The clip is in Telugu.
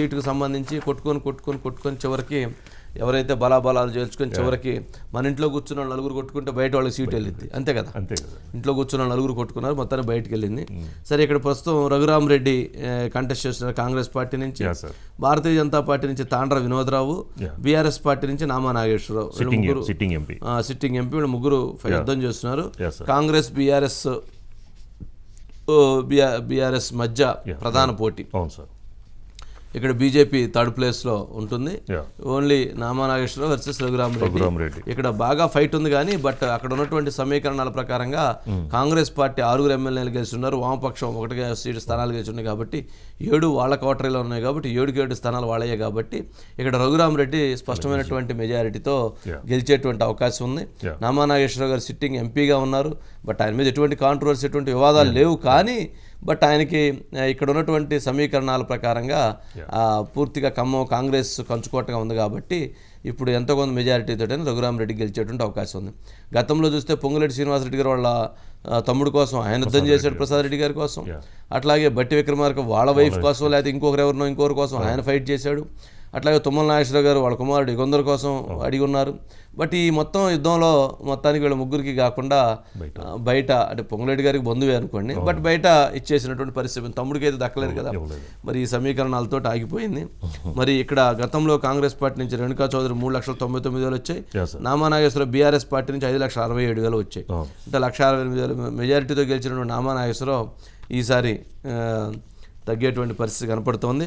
సీటుకు సంబంధించి కొట్టుకొని చివరికి ఎవరైతే బలాబలాలు చేర్చుకొని చివరికి మన ఇంట్లో కూర్చున్న నలుగురు కొట్టుకుంటే బయట వాళ్ళకి సీట్ వెళ్ళింది, అంతే కదా. ఇంట్లో కూర్చున్న నలుగురు కొట్టుకున్నారు, మొత్తాన్ని బయటకు వెళ్ళింది. సరే, ఇక్కడ ప్రస్తుతం రఘురామ్ రెడ్డి కంటెస్ట్ చేస్తున్నారు కాంగ్రెస్ పార్టీ నుంచి, భారతీయ జనతా పార్టీ నుంచి తాండ్ర వినోద్రావు, బీఆర్ఎస్ పార్టీ నుంచి నామా నాగేశ్వరరావు, సిట్టింగ్ ఎంపీ వీళ్ళు ముగ్గురు యుద్ధం చేస్తున్నారు. కాంగ్రెస్ బీఆర్ఎస్ మధ్య ప్రధాన పోటీ. ఇక్కడ బీజేపీ థర్డ్ ప్లేస్లో ఉంటుంది. Only Nama Nageswararao versus Raghuram Reddy. ఇక్కడ బాగా ఫైట్ ఉంది కానీ బట్ అక్కడ ఉన్నటువంటి సమీకరణాల ప్రకారంగా కాంగ్రెస్ పార్టీ 6 ఎమ్మెల్యేలు గెలుస్తున్నారు, వామపక్షం 1 సీటు స్థానాలు గెలుచున్నాయి కాబట్టి 7 వాళ్ళ కోటరీలో ఉన్నాయి కాబట్టి 7 స్థానాలు వాళ్ళయ్యే కాబట్టి ఇక్కడ రఘురామ్ రెడ్డి స్పష్టమైనటువంటి మెజారిటీతో గెలిచేటువంటి అవకాశం ఉంది. నామా నాగేశ్వరరావు గారు సిట్టింగ్ ఎంపీగా ఉన్నారు, బట్ ఆయన మీద ఎటువంటి కాంట్రవర్సీ ఎటువంటి వివాదాలు లేవు. కానీ బట్ ఆయనకి ఇక్కడ ఉన్నటువంటి సమీకరణాల ప్రకారంగా పూర్తిగా ఖమ్మం కాంగ్రెస్ కంచుకోటగా ఉంది కాబట్టి ఇప్పుడు ఎంతో కొంత మెజారిటీతో రఘురామ్ రెడ్డి గెలిచేటువంటి అవకాశం ఉంది. గతంలో చూస్తే పొంగులేటి శ్రీనివాసరెడ్డి గారు వాళ్ళ తమ్ముడు కోసం ఆయన యుద్ధం చేశాడు, ప్రసాద్ రెడ్డి గారి కోసం. అట్లాగే బట్టి విక్రమార్క వాళ్ళ వైఫ్ కోసం లేకపోతే ఇంకొకరి కోసం ఆయన ఫైట్ చేశాడు. అట్లాగే తుమ్మల నాగేశ్వరరావు గారు వాళ్ళ కుమారుడు కొందరి కోసం అడిగి ఉన్నారు. బట్ ఈ మొత్తం యుద్ధంలో మొత్తానికి వీళ్ళ ముగ్గురికి కాకుండా బయట అంటే పొంగులేటి గారికి బంధువే అనుకోండి, బట్ బయట ఇచ్చేసినటువంటి పరిస్థితి తమ్ముడికి అయితే దక్కలేదు కదా. మరి ఈ సమీకరణాలతో ఆగిపోయింది. మరి ఇక్కడ గతంలో కాంగ్రెస్ పార్టీ నుంచి రేణుకా చౌదరి 3,99,000 వచ్చాయి, నామా నాగేశ్వరరావు బీఆర్ఎస్ పార్టీ నుంచి 5,67,000 వచ్చాయి. అంటే 1,68,000 మెజారిటీతో గెలిచినటువంటి నామా నాగేశ్వరరావు ఈసారి తగ్గేటువంటి పరిస్థితి కనపడుతోంది.